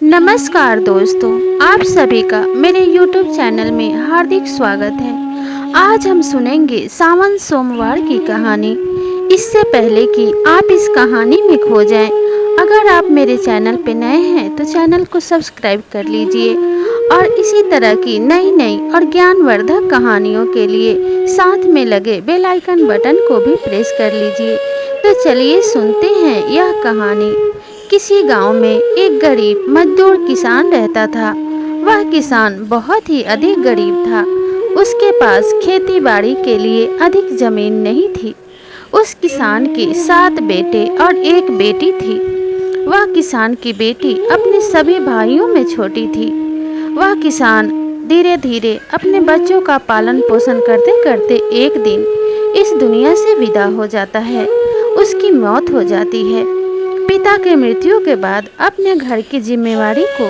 नमस्कार दोस्तों, आप सभी का मेरे YouTube चैनल में हार्दिक स्वागत है। आज हम सुनेंगे सावन सोमवार की कहानी। इससे पहले कि आप इस कहानी में खो जाएं, अगर आप मेरे चैनल पे नए हैं तो चैनल को सब्सक्राइब कर लीजिए और इसी तरह की नई नई और ज्ञानवर्धक कहानियों के लिए साथ में लगे बेल आइकन बटन को भी प्रेस कर लीजिए। तो चलिए सुनते हैं यह कहानी। किसी गांव में एक गरीब मजदूर किसान रहता था। वह किसान बहुत ही अधिक गरीब था। उसके पास खेती बाड़ी के लिए अधिक जमीन नहीं थी। उस किसान के 7 बेटे और एक बेटी थी। वह किसान की बेटी अपने सभी भाइयों में छोटी थी। वह किसान धीरे धीरे अपने बच्चों का पालन पोषण करते करते एक दिन इस दुनिया से विदा हो जाता है। उसकी मौत हो जाती है। पिता के मृत्यु के बाद अपने घर की जिम्मेवारी को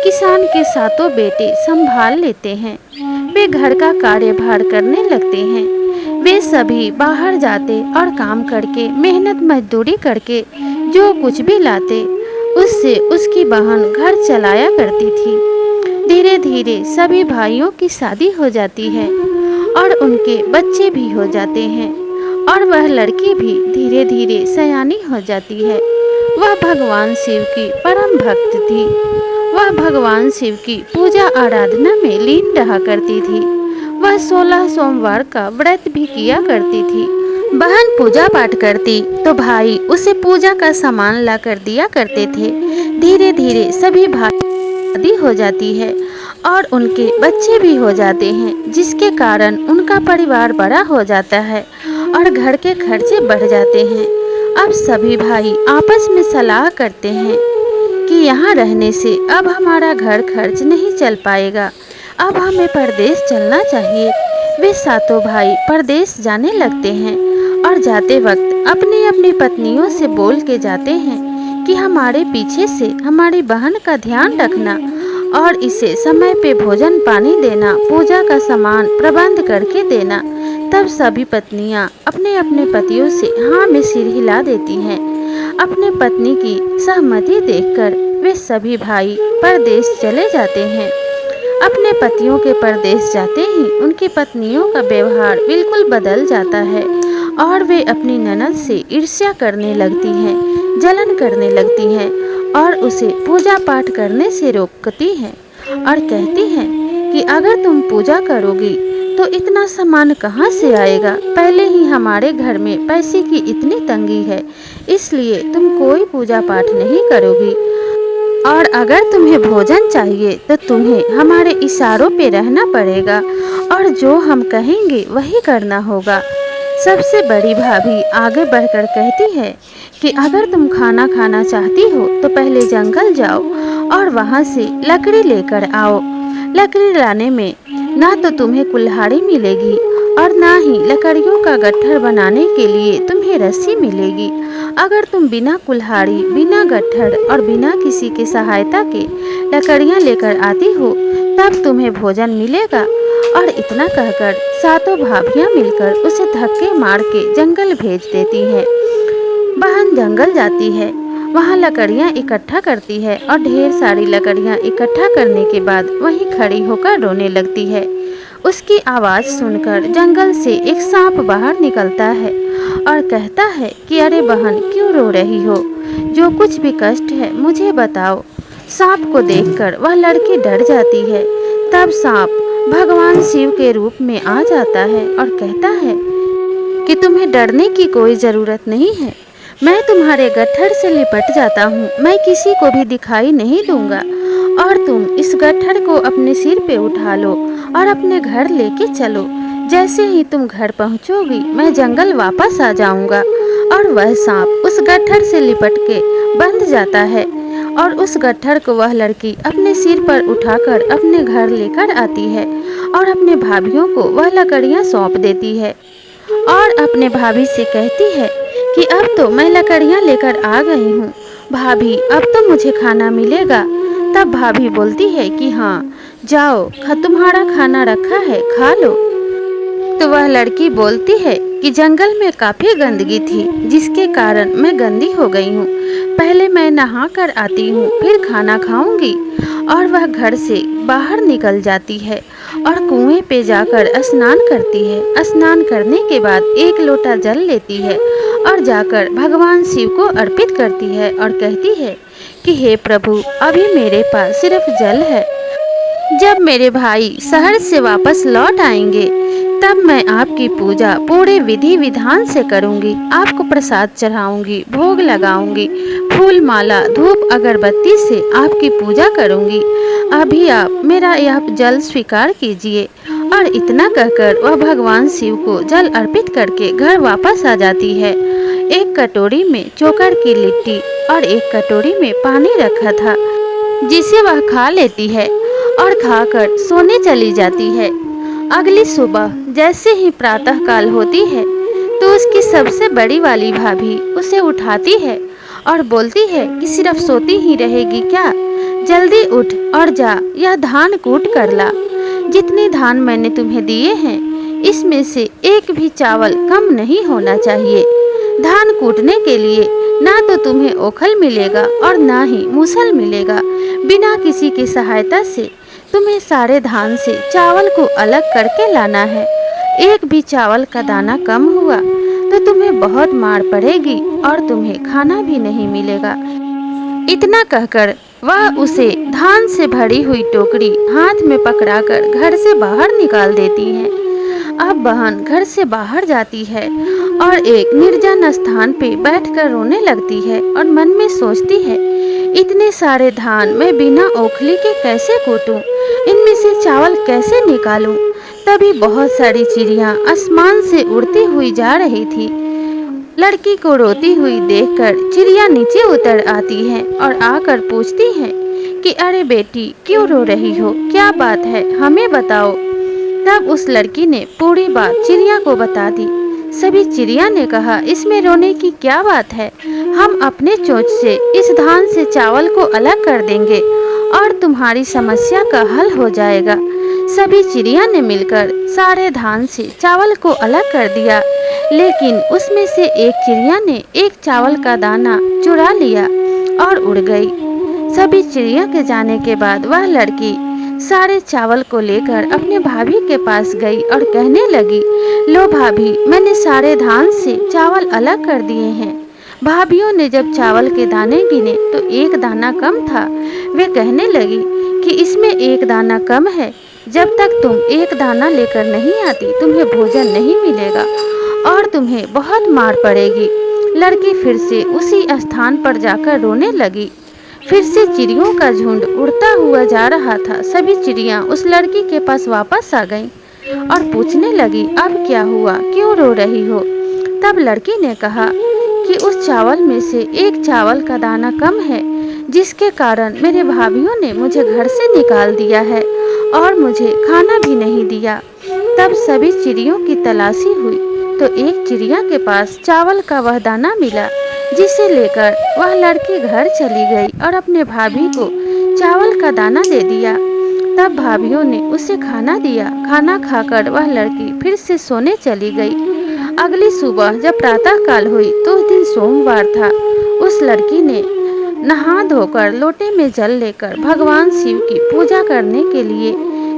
किसान के 7 बेटे संभाल लेते हैं। वे घर का कार्यभार करने लगते हैं। वे सभी बाहर जाते और काम करके मेहनत मजदूरी करके जो कुछ भी लाते उससे उसकी बहन घर चलाया करती थी। धीरे धीरे सभी भाइयों की शादी हो जाती है और उनके बच्चे भी हो जाते हैं और वह लड़की भी धीरे धीरे सयानी हो जाती है। वह भगवान शिव की परम भक्त थी। वह भगवान शिव की पूजा आराधना में लीन रहा करती थी। वह 16 सोमवार का व्रत भी किया करती थी। बहन पूजा पाठ करती तो भाई उसे पूजा का सामान ला कर दिया करते थे। धीरे धीरे सभी भाई शादी हो जाती है और उनके बच्चे भी हो जाते हैं, जिसके कारण उनका परिवार बड़ा हो जाता है और घर के खर्चे बढ़ जाते हैं। अब सभी भाई आपस में सलाह करते हैं कि यहाँ रहने से अब हमारा घर खर्च नहीं चल पाएगा, अब हमें परदेश चलना चाहिए। वे 7 भाई परदेश जाने लगते हैं और जाते वक्त अपनी अपनी पत्नियों से बोल के जाते हैं कि हमारे पीछे से हमारी बहन का ध्यान रखना और इसे समय पे भोजन पानी देना, पूजा का सामान प्रबंध करके देना। तब सभी पत्नियां अपने अपने पतियों से हाँ में सिर हिला देती हैं। अपने पत्नी की सहमति देखकर वे सभी भाई परदेश चले जाते हैं। अपने पतियों के परदेश जाते ही उनकी पत्नियों का व्यवहार बिल्कुल बदल जाता है और वे अपनी ननद से ईर्ष्या करने लगती हैं, जलन करने लगती हैं और उसे पूजा पाठ करने से रोकती हैं और कहती हैं कि अगर तुम पूजा करोगी तो इतना सामान कहाँ से आएगा? पहले ही हमारे घर में पैसे की इतनी तंगी है, इसलिए तुम कोई पूजा पाठ नहीं करोगी और अगर तुम्हें भोजन चाहिए तो तुम्हें हमारे इशारों पे रहना पड़ेगा और जो हम कहेंगे वही करना होगा। सबसे बड़ी भाभी आगे बढ़कर कहती है कि अगर तुम खाना खाना चाहती हो तो पहले जंगल जाओ और वहाँ से लकड़ी लेकर आओ। लकड़ी लाने में ना तो तुम्हें कुल्हाड़ी मिलेगी और ना ही लकड़ियों का गट्ठर बनाने के लिए तुम्हें रस्सी मिलेगी। अगर तुम बिना कुल्हाड़ी, बिना गट्ठर और बिना किसी की सहायता के लकड़ियाँ लेकर आती हो तब तुम्हें भोजन मिलेगा। और इतना कहकर 7 भाभियाँ मिलकर उसे धक्के मार के जंगल भेज देती हैं। बहन जंगल जाती है, वहाँ लकड़ियाँ इकट्ठा करती है और ढेर सारी लकड़ियाँ इकट्ठा करने के बाद वहीं खड़ी होकर रोने लगती है। उसकी आवाज़ सुनकर जंगल से एक सांप बाहर निकलता है और कहता है कि अरे बहन, क्यों रो रही हो? जो कुछ भी कष्ट है मुझे बताओ। सांप को देखकर वह लड़की डर जाती है। तब सांप भगवान शिव के रूप में आ जाता है और कहता है कि तुम्हें डरने की कोई ज़रूरत नहीं है। मैं तुम्हारे गट्ठर से लिपट जाता हूँ, मैं किसी को भी दिखाई नहीं दूंगा और तुम इस गट्ठर को अपने सिर पे उठा लो और अपने घर लेके चलो। जैसे ही तुम घर पहुँचोगी मैं जंगल वापस आ जाऊंगा। और वह सांप उस गट्ठर से लिपट के बंध जाता है और उस गट्ठर को वह लड़की अपने सिर पर उठाकर अपने घर लेकर आती है और अपने भाभियों को वह लकड़ियाँ सौंप देती है और अपने भाभी से कहती है कि अब तो मैं लकड़ियाँ लेकर आ गई हूँ भाभी, अब तो मुझे खाना मिलेगा। तब भाभी बोलती है कि हाँ जाओ, तुम्हारा खाना रखा है, खा लो। तो वह लड़की बोलती है कि जंगल में काफ़ी गंदगी थी, जिसके कारण मैं गंदी हो गई हूँ। पहले मैं नहा कर आती हूँ, फिर खाना खाऊंगी। और वह घर से बाहर निकल जाती है और कुएं पे जाकर स्नान करती है। स्नान करने के बाद एक लोटा जल लेती है और जाकर भगवान शिव को अर्पित करती है और कहती है कि हे प्रभु, अभी मेरे पास सिर्फ जल है। जब मेरे भाई शहर से वापस लौट आएंगे, तब मैं आपकी पूजा पूरे विधि विधान से करूंगी। आपको प्रसाद चढ़ाऊंगी, भोग लगाऊंगी, फूल माला धूप अगरबत्ती से आपकी पूजा करूंगी। अभी आप मेरा यह जल स्वीकार कीजिए। और इतना कहकर वह भगवान शिव को जल अर्पित करके घर वापस आ जाती है। एक कटोरी में चोकर की लिट्टी और एक कटोरी में पानी रखा था, जिसे वह खा लेती है और खाकर सोने चली जाती है। अगली सुबह जैसे ही प्रातः काल होती है, तो उसकी सबसे बड़ी वाली भाभी उसे उठाती है और बोलती है कि सिर्फ सोती ही रहेगी क्या? जल्दी उठ और जा, यह धान कूट कर ला। जितने धान मैंने तुम्हें दिए हैं, इसमें से एक भी चावल कम नहीं होना चाहिए। धान कूटने के लिए ना तो तुम्हें ओखल मिलेगा और ना ही मूसल मिलेगा। बिना किसी की सहायता से तुम्हें सारे धान से चावल को अलग करके लाना है। एक भी चावल का दाना कम हुआ तो तुम्हें बहुत मार पड़ेगी और तुम्हें खाना भी नहीं मिलेगा। इतना कहकर वह उसे धान से भरी हुई टोकरी हाथ में पकड़ाकर घर से बाहर निकाल देती है। अब बहन घर से बाहर जाती है और एक निर्जन स्थान पे बैठकर रोने लगती है और मन में सोचती है, इतने सारे धान मैं बिना ओखली के कैसे कूटूं? इनमें से चावल कैसे निकालूं? तभी बहुत सारी चिड़ियां आसमान से उड़ती हुई जा रही थी। लड़की को रोती हुई देखकर चिड़िया नीचे उतर आती है और आकर पूछती है कि अरे बेटी, क्यों रो रही हो? क्या बात है, हमें बताओ। तब उस लड़की ने पूरी बात चिड़िया को बता दी। सभी चिड़िया ने कहा, इसमें रोने की क्या बात है? हम अपने चोंच से इस धान से चावल को अलग कर देंगे और तुम्हारी समस्या का हल हो जाएगा। सभी चिड़िया ने मिलकर सारे धान से चावल को अलग कर दिया, लेकिन उसमें से एक चिड़िया ने एक चावल का दाना चुरा लिया और उड़ गई। सभी चिड़िया के जाने के बाद वह लड़की सारे चावल को लेकर अपने भाभी के पास गई और कहने लगी, लो भाभी, मैंने सारे धान से चावल अलग कर दिए हैं। भाभियों ने जब चावल के दाने गिने तो एक दाना कम था। वे कहने लगी कि इसमें एक दाना कम है। जब तक तुम एक दाना लेकर नहीं आती, तुम्हें भोजन नहीं मिलेगा और तुम्हें बहुत मार पड़ेगी। लड़की फिर से उसी स्थान पर जाकर रोने लगी। फिर से चिड़ियों का झुंड उड़ता हुआ जा रहा था। सभी चिड़ियां उस लड़की के पास वापस आ गईं और पूछने लगी, अब क्या हुआ, क्यों रो रही हो? तब लड़की ने कहा कि उस चावल में से एक चावल का दाना कम है, जिसके कारण मेरे भाभियों ने मुझे घर से निकाल दिया है और मुझे खाना भी नहीं दिया। तब सभी चिड़ियों की तलाशी हुई तो एक चिड़िया के पास चावल का वह दाना मिला, जिसे लेकर वह लड़की घर चली गई और अपने भाभी को चावल का दाना दे दिया। तब भाभियों ने उसे खाना दिया। खाना खाकर वह लड़की फिर से सोने चली गई। अगली सुबह जब प्रातः काल हुई तो उस दिन सोमवार था। उस लड़की ने नहा धोकर लोटे में जल लेकर भगवान शिव की पूजा करने के लिए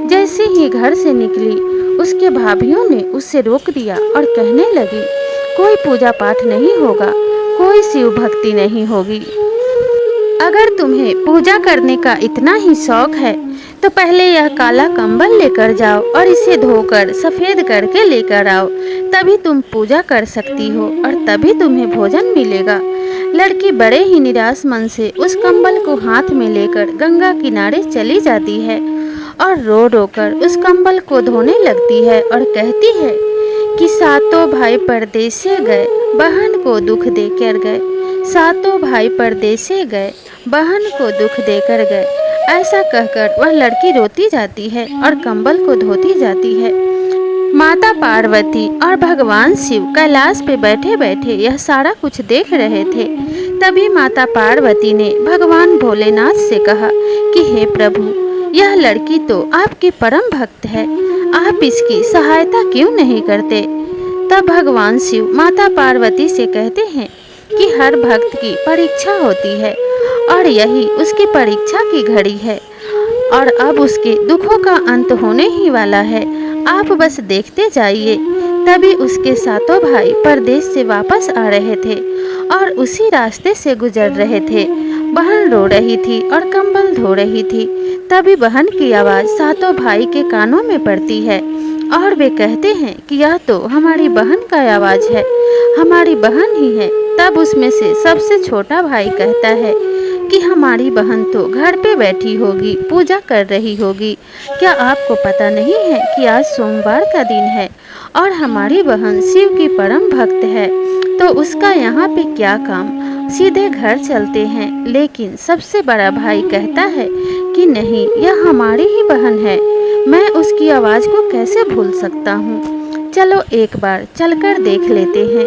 जैसे ही घर से निकली, उसके भाभियों ने उसे रोक दिया और कहने लगी, कोई पूजा पाठ नहीं होगा, कोई शिव भक्ति नहीं होगी। अगर तुम्हें पूजा करने का इतना ही शौक है तो पहले यह काला कंबल लेकर जाओ और इसे धोकर सफ़ेद करके लेकर आओ, तभी तुम पूजा कर सकती हो और तभी तुम्हें भोजन मिलेगा। लड़की बड़े ही निराश मन से उस कंबल को हाथ में लेकर गंगा किनारे चली जाती है और रो रो कर उस कंबल को धोने लगती है और कहती है कि सातों भाई परदेसे गए, बहन को दुख देकर गए। सातों भाई परदेसे गए, बहन को दुख देकर गए। ऐसा कहकर वह लड़की रोती जाती है और कंबल को धोती जाती है। माता पार्वती और भगवान शिव कैलाश पे बैठे बैठे यह सारा कुछ देख रहे थे। तभी माता पार्वती ने भगवान भोलेनाथ से कहा कि हे प्रभु, यह लड़की तो आपकी परम भक्त है, आप इसकी सहायता क्यों नहीं करते? तब भगवान शिव माता पार्वती से कहते हैं कि हर भक्त की परीक्षा होती है और यही उसकी परीक्षा की घड़ी है और अब उसके दुखों का अंत होने ही वाला है। आप बस देखते जाइए। तभी उसके सातों भाई परदेश से वापस आ रहे थे और उसी रास्ते से गुजर रहे थे। बहन रो रही थी और कंबल धो रही थी। तभी बहन की आवाज़ सातों भाई के कानों में पड़ती है और वे कहते हैं कि यह तो हमारी बहन का आवाज़ है, हमारी बहन ही है। तब उसमें से सबसे छोटा भाई कहता है कि हमारी बहन तो घर पे बैठी होगी, पूजा कर रही होगी। क्या आपको पता नहीं है कि आज सोमवार का दिन है और हमारी बहन शिव की परम भक्त है, तो उसका यहाँ पे क्या काम, सीधे घर चलते हैं। लेकिन सबसे बड़ा भाई कहता है कि नहीं, यह हमारी ही बहन है, मैं उसकी आवाज़ को कैसे भूल सकता हूँ। चलो एक बार चलकर देख लेते हैं।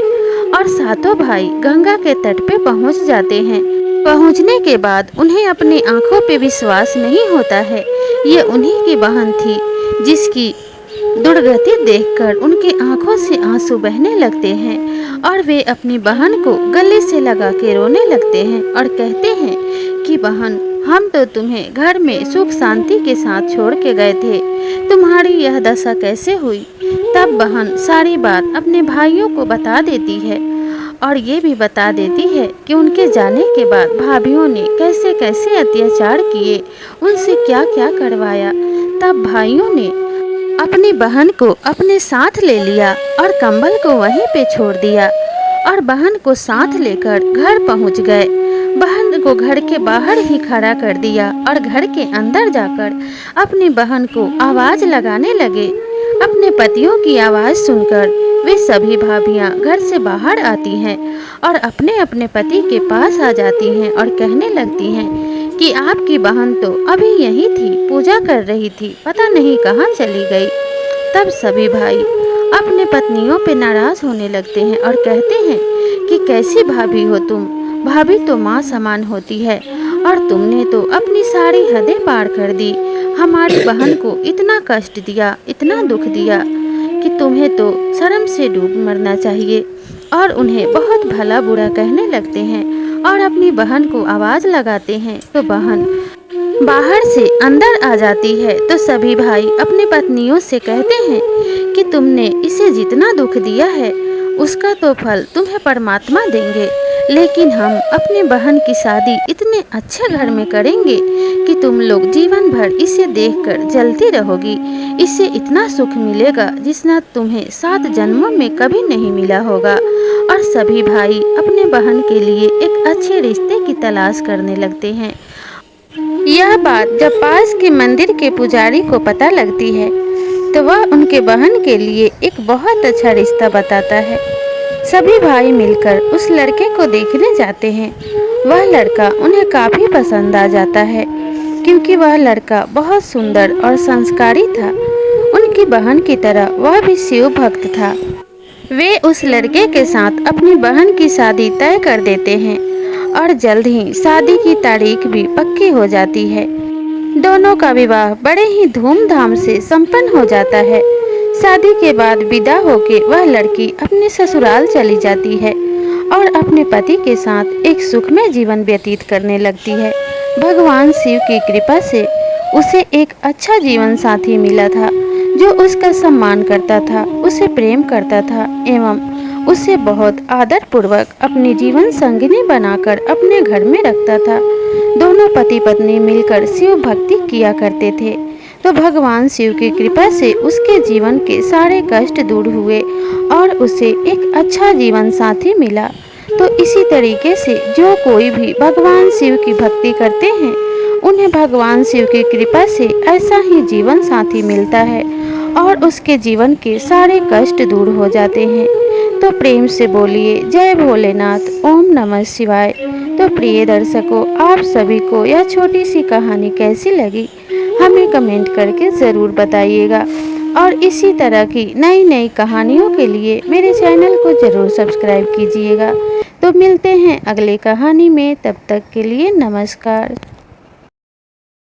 और सातों भाई गंगा के तट पे पहुँच जाते हैं। पहुँचने के बाद उन्हें अपनी आंखों पे विश्वास नहीं होता है। ये उन्हीं की बहन थी जिसकी दुर्गति देखकर उनकी आंखों से आंसू बहने लगते हैं और वे अपनी बहन को गले से लगा के रोने लगते हैं और कहते हैं कि बहन, हम तो तुम्हें घर में सुख शांति के साथ छोड़ के गए थे, तुम्हारी यह दशा कैसे हुई। तब बहन सारी बात अपने भाइयों को बता देती है और ये भी बता देती है कि उनके जाने के बाद भाभियों ने कैसे कैसे अत्याचार किए, उनसे क्या क्या करवाया। तब भाइयों ने अपनी बहन को अपने साथ ले लिया और कंबल को वहीं पे छोड़ दिया और बहन को साथ लेकर घर पहुंच गए। बहन को घर के बाहर ही खड़ा कर दिया और घर के अंदर जाकर अपनी बहन को आवाज़ लगाने लगे। अपने पतियों की आवाज़ सुनकर वे सभी भाभियां घर से बाहर आती हैं और अपने अपने पति के पास आ जाती हैं और कहने लगती हैं कि आपकी बहन तो अभी यही थी, पूजा कर रही थी, पता नहीं कहाँ चली गई। तब सभी भाई अपने पत्नियों पे नाराज़ होने लगते हैं और कहते हैं कि कैसी भाभी हो तुम, भाभी तो माँ समान होती है और तुमने तो अपनी सारी हदें पार कर दी, हमारी बहन को इतना कष्ट दिया, इतना दुख दिया कि तुम्हें तो शर्म से डूब मरना चाहिए। और उन्हें बहुत भला बुरा कहने लगते हैं और अपनी बहन को आवाज़ लगाते हैं। तो बहन बाहर से अंदर आ जाती है तो सभी भाई अपनी पत्नियों से कहते हैं कि तुमने इसे जितना दुख दिया है उसका तो फल तुम्हें परमात्मा देंगे, लेकिन हम अपनी बहन की शादी इतने अच्छे घर में करेंगे कि तुम लोग जीवन भर इसे देखकर जलती रहोगी। इससे इतना सुख मिलेगा जितना तुम्हें 7 जन्मों में कभी नहीं मिला होगा। और सभी भाई अपने बहन के लिए एक अच्छे रिश्ते की तलाश करने लगते हैं। यह बात जब पास के मंदिर के पुजारी को पता लगती है तो वह उनके बहन के लिए एक बहुत अच्छा रिश्ता बताता है। सभी भाई मिलकर उस लड़के को देखने जाते हैं। वह लड़का उन्हें काफ़ी पसंद आ जाता है क्योंकि वह लड़का बहुत सुंदर और संस्कारी था। उनकी बहन की तरह वह भी शिव भक्त था। वे उस लड़के के साथ अपनी बहन की शादी तय कर देते हैं और जल्द ही शादी की तारीख भी पक्की हो जाती है। दोनों का विवाह बड़े ही धूमधाम से संपन्न हो जाता है। शादी के बाद विदा होके वह लड़की अपने ससुराल चली जाती है और अपने पति के साथ एक सुखमय जीवन व्यतीत करने लगती है। भगवान शिव की कृपा से उसे एक अच्छा जीवन साथी मिला था जो उसका सम्मान करता था, उसे प्रेम करता था एवं उसे बहुत आदर पूर्वक अपनी जीवन संगिनी बनाकर अपने घर में रखता था। दोनों पति पत्नी मिलकर शिव भक्ति किया करते थे तो भगवान शिव की कृपा से उसके जीवन के सारे कष्ट दूर हुए और उसे एक अच्छा जीवन साथी मिला। तो इसी तरीके से जो कोई भी भगवान शिव की भक्ति करते हैं उन्हें भगवान शिव की कृपा से ऐसा ही जीवन साथी मिलता है और उसके जीवन के सारे कष्ट दूर हो जाते हैं। तो प्रेम से बोलिए जय भोलेनाथ, ओम नमः शिवाय। तो प्रिय दर्शकों, आप सभी को यह छोटी सी कहानी कैसी लगी हमें कमेंट करके ज़रूर बताइएगा और इसी तरह की नई नई कहानियों के लिए मेरे चैनल को ज़रूर सब्सक्राइब कीजिएगा। तो मिलते हैं अगले कहानी में, तब तक के लिए नमस्कार।